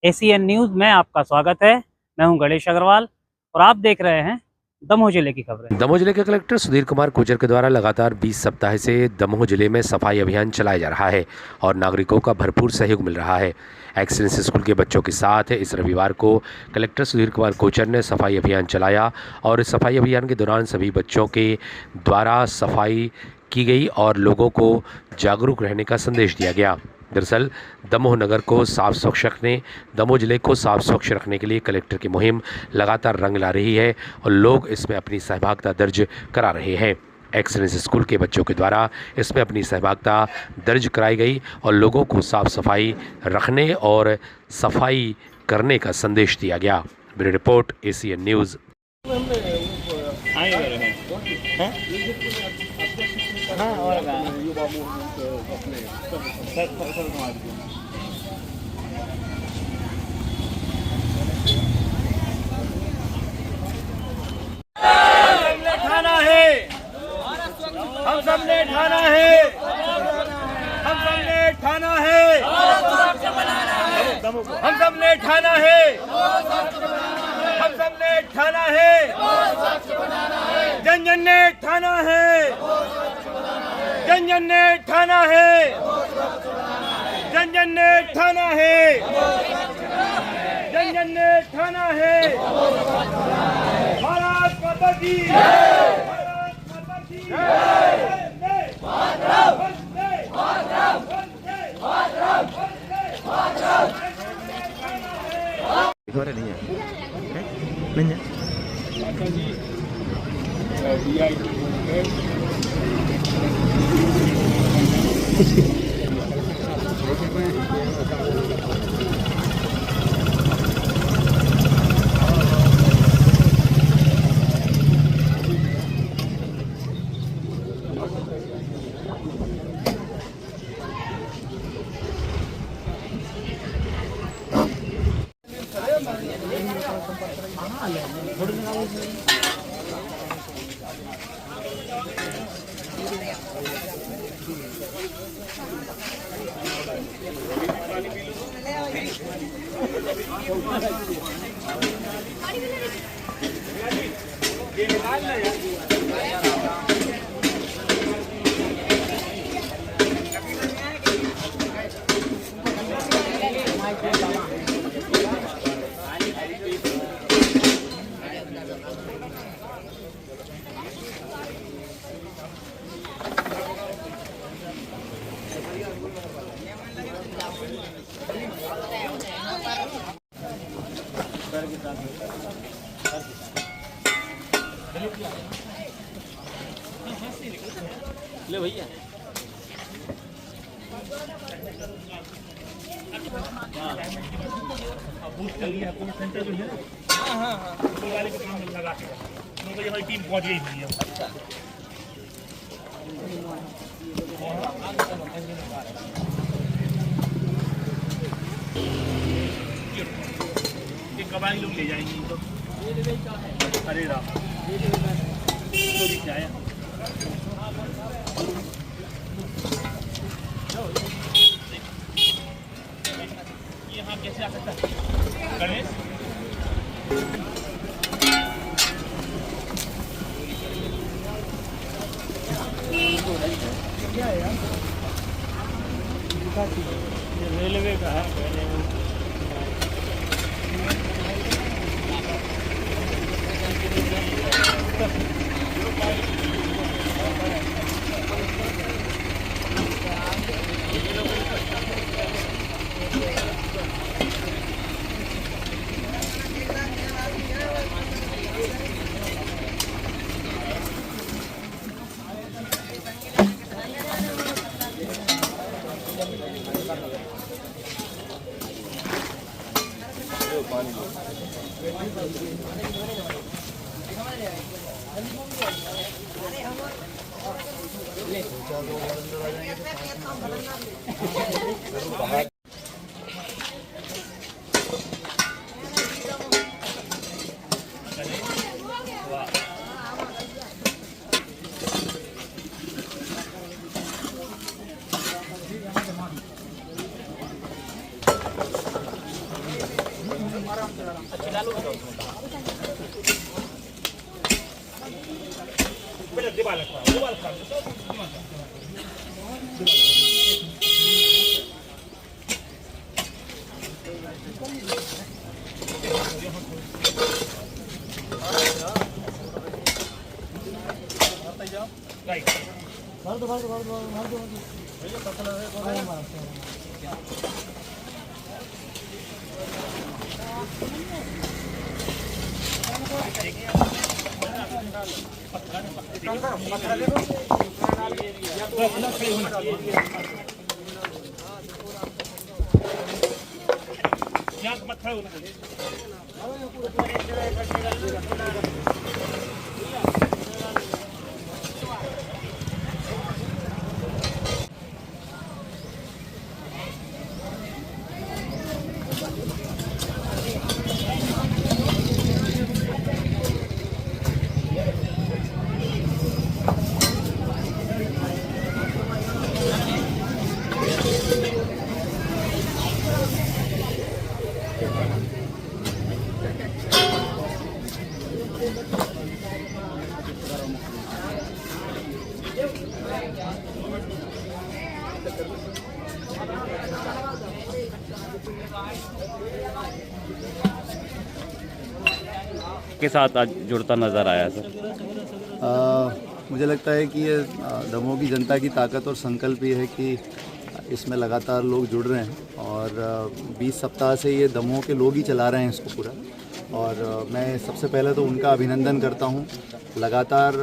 ACN news में आपका स्वागत है। मैं हूं गणेश अग्रवाल और आप देख रहे हैं दमोह जिले की खबरें। दमोह जिले के कलेक्टर सुधीर कुमार गुर्जर के द्वारा लगातार 20 सप्ताह से दमोह जिले में सफाई अभियान चलाया जा रहा है और नागरिकों का भरपूर सहयोग मिल रहा है। एक्सीलेंस स्कूल के बच्चों के साथ इस रविवार को कलेक्टर सुधीर कुमार गुर्जर ने सफाई अभियान चलाया और इस सफाई अभियान के दौरान सभी बच्चों के द्वारा सफाई की गई और लोगों को जागरूक रहने का संदेश दिया गया। दरअसल दमोह नगर को साफ स्वच्छ रखने, दमोह जिले को साफ स्वच्छ रखने के लिए कलेक्टर की मुहिम लगातार रंग ला रही है और लोग इसमें अपनी सहभागिता दर्ज करा रहे हैं। एक्सीलेंस स्कूल के बच्चों के द्वारा इसमें अपनी सहभागिता दर्ज कराई गई और लोगों को साफ सफाई रखने और सफाई करने का संदेश दिया गया। Bureau report, ACN news. ठाना है, हम सबने ठाना है, हम सबने ठाना है, हम सबने ठाना है, हम सबने ठाना है, जन जन ने ठाना है, जन जन ने ठाना है, जन जन ने ठाना है, जन जन ने ठाना है। भारत माता की जय, भारत माता की जय, वंदे मातरम, वंदे मातरम, वंदे मातरम, वंदे मातरम। खबर नहीं है, नहीं है। ले भैया बूस्ट कर लिया कोई सेंटर जो है ना। हाँ, वो वाले को काम में लगा के 9 बजे हमारी टीम पहुंच गई थी। ये कबाड़ी लोग ले जाएंगे इनको। अरे राम, तो भी क्या है? यहाँ कैसे आ सकता है गणेश? क्या है यार? रेलवे का है। के साथ आज जुड़ता नज़र आया सर? मुझे लगता है कि ये दमोह की जनता की ताकत और संकल्प ये है कि इसमें लगातार लोग जुड़ रहे हैं और 20 सप्ताह से ये दमोह के लोग ही चला रहे हैं इसको पूरा। और मैं सबसे पहले तो उनका अभिनंदन करता हूँ। लगातार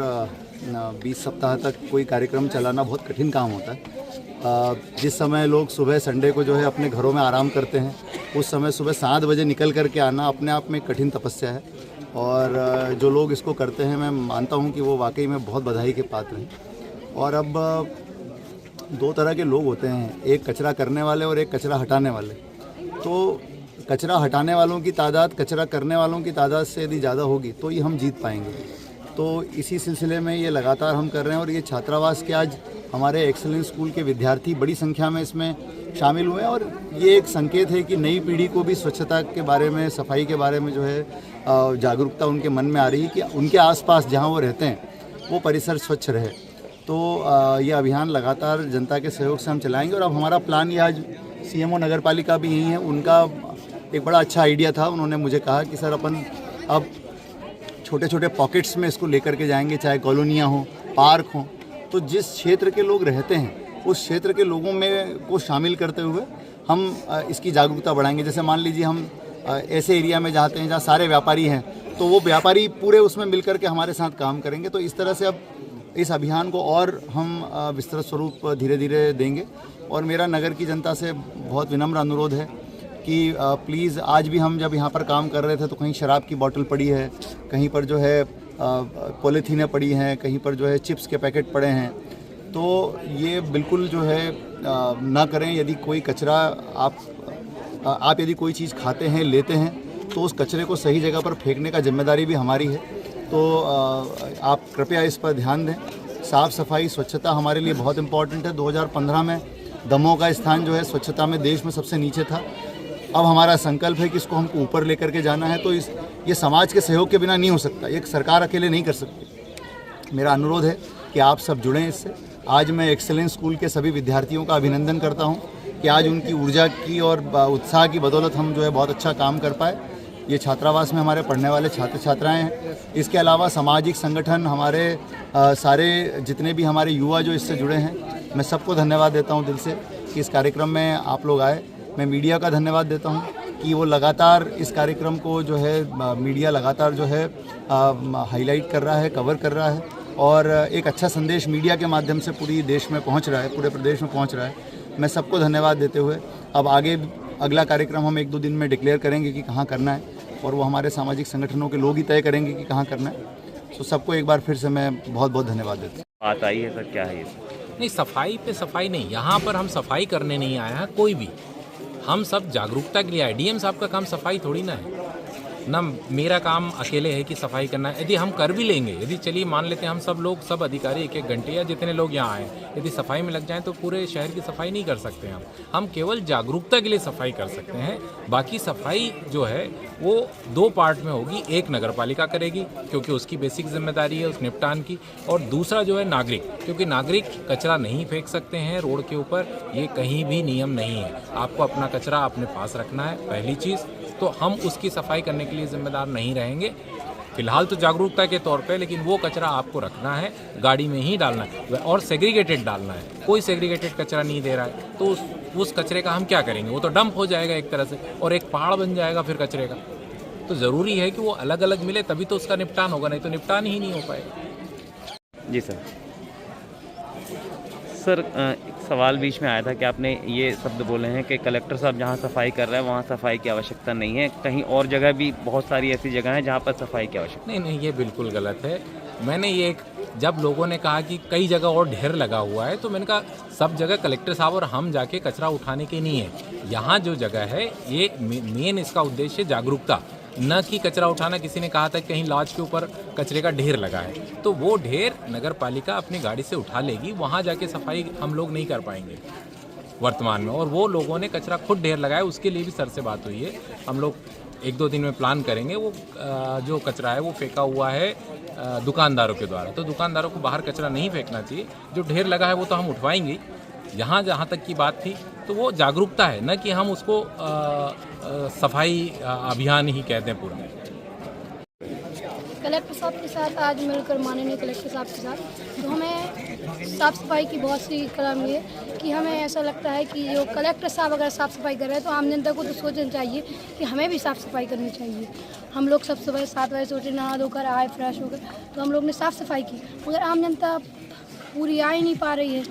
20 सप्ताह तक कोई कार्यक्रम चलाना बहुत कठिन काम होता है। जिस समय लोग सुबह संडे को जो है अपने घरों में आराम करते हैं, उस समय सुबह 7 बजे निकल कर के आना अपने आप में कठिन तपस्या है। और जो लोग इसको करते हैं, मैं मानता हूं कि वो वाकई में बहुत बधाई के पात्र हैं। और अब 2 तरह के लोग होते हैं, एक कचरा करने वाले और एक कचरा हटाने वाले। तो कचरा हटाने वालों की तादाद कचरा करने वालों की तादाद से यदि ज़्यादा होगी तो ये हम जीत पाएंगे। तो इसी सिलसिले में ये लगातार हम कर रहे हैं। और ये छात्रावास के आज हमारे एक्सेलेंस स्कूल के विद्यार्थी बड़ी संख्या में इसमें शामिल हुए हैं। और ये एक संकेत है कि नई पीढ़ी को भी स्वच्छता के बारे में, सफाई के बारे में जो है जागरूकता उनके मन में आ रही है कि उनके आसपास जहां वो रहते हैं वो परिसर स्वच्छ रहे। तो ये अभियान लगातार जनता के सहयोग से हम चलाएंगे। और अब हमारा प्लान ये, आज सीएमओ नगर पालिका भी यही है, उनका एक बड़ा अच्छा आइडिया था। उन्होंने मुझे कहा कि सर अपन अब छोटे छोटे पॉकेट्स में इसको लेकर के जाएंगे, चाहे कॉलोनियाँ हों, पार्क हों। तो जिस क्षेत्र के लोग रहते हैं उस क्षेत्र के लोगों में को शामिल करते हुए हम इसकी जागरूकता बढ़ाएंगे। जैसे मान लीजिए हम ऐसे एरिया में जाते हैं जहाँ सारे व्यापारी हैं, तो वो व्यापारी पूरे उसमें मिलकर के हमारे साथ काम करेंगे। तो इस तरह से अब इस अभियान को और हम विस्तृत स्वरूप धीरे धीरे देंगे। और मेरा नगर की जनता से बहुत विनम्र अनुरोध है कि प्लीज़, आज भी हम जब यहाँ पर काम कर रहे थे तो कहीं शराब की बोतल पड़ी है, कहीं पर जो है पॉलीथीनें पड़ी हैं, कहीं पर जो है चिप्स के पैकेट पड़े हैं। तो ये बिल्कुल जो है ना करें। यदि कोई कचरा आप यदि कोई चीज़ खाते हैं, लेते हैं, तो उस कचरे को सही जगह पर फेंकने का जिम्मेदारी भी हमारी है। तो आप कृपया इस पर ध्यान दें। साफ़ सफाई, स्वच्छता हमारे लिए बहुत इम्पॉर्टेंट है। 2015 में दमोह का स्थान जो है स्वच्छता में देश में सबसे नीचे था। अब हमारा संकल्प है कि इसको हमको ऊपर लेकर के जाना है। तो ये समाज के सहयोग के बिना नहीं हो सकता, एक सरकार अकेले नहीं कर सकती। मेरा अनुरोध है कि आप सब जुड़ें इससे। आज मैं एक्सेलेंस स्कूल के सभी विद्यार्थियों का अभिनंदन करता हूं कि आज उनकी ऊर्जा की और उत्साह की बदौलत हम जो है बहुत अच्छा काम कर पाए। ये छात्रावास में हमारे पढ़ने वाले छात्र छात्राएं हैं। इसके अलावा सामाजिक संगठन, हमारे सारे जितने भी हमारे युवा जो इससे जुड़े हैं, मैं सबको धन्यवाद देता हूं दिल से कि इस कार्यक्रम में आप लोग आए। मैं मीडिया का धन्यवाद देता हूं कि वो लगातार इस कार्यक्रम को जो है मीडिया लगातार जो है हाईलाइट कर रहा है, कवर कर रहा है। और एक अच्छा संदेश मीडिया के माध्यम से पूरी देश में पहुंच रहा है, पूरे प्रदेश में पहुंच रहा है। मैं सबको धन्यवाद देते हुए अब आगे अगला कार्यक्रम हम 1-2 दिन में डिक्लेयर करेंगे कि कहाँ करना है, और वो हमारे सामाजिक संगठनों के लोग ही तय करेंगे कि कहाँ करना है। तो सबको एक बार फिर से मैं बहुत बहुत धन्यवाद देता हूँ। बात आई है सर, क्या है ये? नहीं, सफाई पे सफाई नहीं, यहाँ पर हम सफाई करने नहीं आया है कोई भी। हम सब जागरूकता के लिए आए। डीएम साहब का काम सफाई थोड़ी ना है, ना मेरा काम अकेले है कि सफाई करना है। यदि हम कर भी लेंगे, यदि चलिए मान लेते हैं हम सब लोग, सब अधिकारी 1-1 घंटे या जितने लोग यहाँ आए, यदि सफाई में लग जाएं तो पूरे शहर की सफाई नहीं कर सकते हम केवल जागरूकता के लिए सफाई कर सकते हैं। बाकी सफाई जो है वो 2 पार्ट में होगी। एक नगर पालिका करेगी क्योंकि उसकी बेसिक जिम्मेदारी है उस निपटान की, और दूसरा जो है नागरिक, क्योंकि नागरिक कचरा नहीं फेंक सकते हैं रोड के ऊपर, ये कहीं भी नियम नहीं है। आपको अपना कचरा अपने पास रखना है, पहली चीज़। तो हम उसकी सफाई करने के लिए जिम्मेदार नहीं रहेंगे। फिलहाल तो जागरूकता के तौर पे, लेकिन वो कचरा आपको रखना है, गाड़ी में ही डालना है और सेग्रीगेटेड डालना है। कोई सेग्रीगेटेड कचरा नहीं दे रहा है तो उस कचरे का हम क्या करेंगे? वो तो डंप हो जाएगा एक तरह से और एक पहाड़ बन जाएगा फिर कचरे का। तो ज़रूरी है कि वो अलग अलग मिले, तभी तो उसका निपटान होगा, नहीं तो निपटान ही नहीं हो पाएगा। जी सर। सर एक सवाल बीच में आया था कि आपने ये शब्द बोले हैं कि कलेक्टर साहब जहाँ सफाई कर रहे हैं वहाँ सफाई की आवश्यकता नहीं है, कहीं और जगह भी बहुत सारी ऐसी जगह हैं जहाँ पर सफाई की आवश्यकता। नहीं, ये बिल्कुल गलत है। मैंने ये जब लोगों ने कहा कि कई जगह और ढेर लगा हुआ है, तो मैंने कहा सब जगह कलेक्टर साहब और हम जाके कचरा उठाने के नहीं है। यहाँ जो जगह है ये मेन इसका उद्देश्य जागरूकता, न कि कचरा उठाना। किसी ने कहा था कि कहीं लॉज के ऊपर कचरे का ढेर लगा है, तो वो ढेर नगर पालिका अपनी गाड़ी से उठा लेगी, वहाँ जाके सफाई हम लोग नहीं कर पाएंगे वर्तमान में। और वो लोगों ने कचरा खुद ढेर लगाया, उसके लिए भी सर से बात हुई है। हम लोग 1-2 दिन में प्लान करेंगे। वो जो कचरा है वो फेंका हुआ है दुकानदारों के द्वारा, तो दुकानदारों को बाहर कचरा नहीं फेंकना चाहिए। जो ढेर लगा है वो तो हम उठवाएंगे। जहाँ तक की बात थी तो वो जागरूकता है, न कि हम उसको सफाई अभियान ही कहते हैं पूरा। कलेक्टर साहब के साथ आज मिलकर, माननीय कलेक्टर साहब के साथ, तो हमें साफ़ सफाई की बहुत सी कला मिली है कि हमें ऐसा लगता है कि जो कलेक्टर साहब अगर साफ़ सफाई कर रहे हैं तो आम जनता को तो सोचना चाहिए कि हमें भी साफ़ सफाई करनी चाहिए। हम लोग सब सुबह 7 बजे सोचे, नहा धोकर आए, फ्रेश होकर, तो हम लोग ने साफ़ सफाई की, मगर आम जनता पूरी आ ही नहीं पा रही है।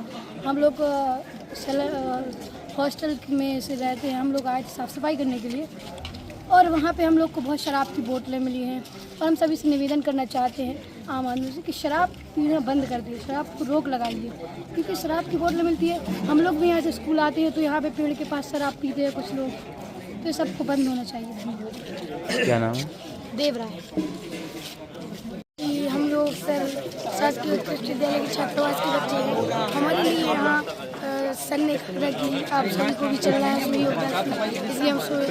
हम लोग हॉस्टल में से रहते हैं, हम लोग आए थे साफ़ सफाई करने के लिए और वहाँ पे हम लोग को बहुत शराब की बोतलें मिली हैं और हम सभी से निवेदन करना चाहते हैं आम आदमी से कि शराब पीना बंद कर दिए, शराब को रोक लगाइए, क्योंकि शराब की बोतलें मिलती है। हम लोग भी यहाँ से स्कूल आते हैं तो यहाँ पे पेड़ के पास शराब पीते हैं कुछ लोग, तो ये सबको बंद होना चाहिए। क्या नाम है? देवराय। हम लोग सर शासकीय उत्कृष्ट विद्यालय के छात्रावास के बच्चे हैं। हमारे लिए यहाँ सर ने कहा कि आप सभी को भी चलना है, उसमें योगदान, इसलिए हम सुबह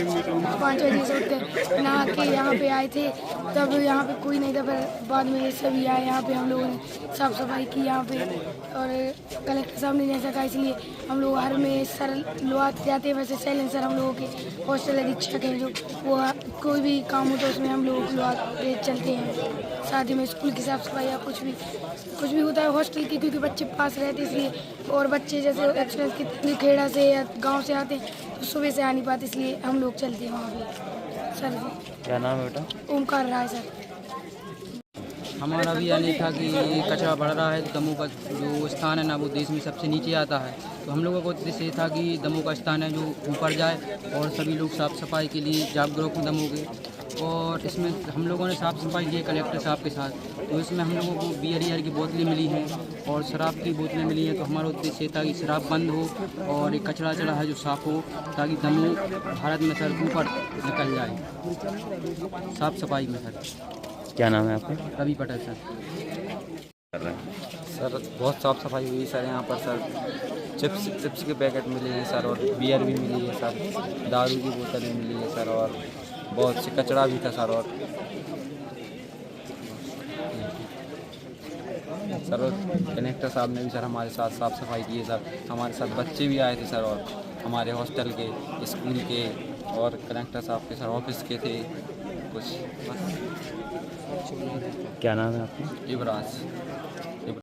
5 बजे से उठकर नहा के यहाँ पे आए थे। तब यहाँ पे कोई नहीं था, पर बाद में सभी आए। यहाँ पे हम लोगों ने साफ़ सफाई की यहाँ पे, और कलेक्टर साहब ने जैसा कहा इसलिए हम लोग हर में सर लोग जाते हैं। वैसे शैलेंद्र सर हम लोगों के हॉस्टल अधीक्षक हैं, जो वो कोई भी काम होता है उसमें हम लोग चलते हैं। साथ ही में स्कूल की साफ़ सफाई या कुछ भी होता है हॉस्टल की, क्योंकि बच्चे पास रहते इसलिए, और बच्चे जैसे एक्सप्रेस के खेड़ा से या गांव से आते हैं तो सुबह से आ नहीं पाते, इसलिए हम लोग चलते हैं वहाँ पे। सर क्या नाम है बेटा? ओमकार राय सर। हमारा भी यानी था कि कचरा बढ़ रहा है, दमोह का जो स्थान है ना वो देश में सबसे नीचे आता है, तो हम लोगों को उद्देश्य ये था कि दमोह का स्थान है जो ऊपर जाए और सभी लोग साफ़ सफाई के लिए जागरूक दमोह के। और इसमें हम लोगों ने साफ़ सफाई की कलेक्टर साहब के साथ, तो इसमें हम लोगों को बियर की बोतलें मिली हैं और शराब की बोतलें मिली हैं। तो हमारा उद्देश्य ये था कि शराब बंद हो और एक कचरा चढ़ा है जो साफ़ हो, ताकि दमोह भारत में सर ऊपर निकल जाए साफ़ सफाई में। सर क्या नाम है आपका? रवि पटेल सर। कर रहे हैं सर बहुत साफ़ सफाई हुई सर यहाँ पर। सर चिप्स के पैकेट मिले हैं सर, और बियर भी मिली है सर, दारू की बोतलें मिली है सर, और बहुत से कचरा भी था सर। और सर कलेक्टर साहब ने भी सर हमारे साथ साफ़ सफाई की है सर। हमारे साथ बच्चे भी आए थे सर, और हमारे हॉस्टल के, स्कूल के, और कलेक्टर साहब के सर ऑफिस के थे कुछ। क्या नाम है आपका? युवराज।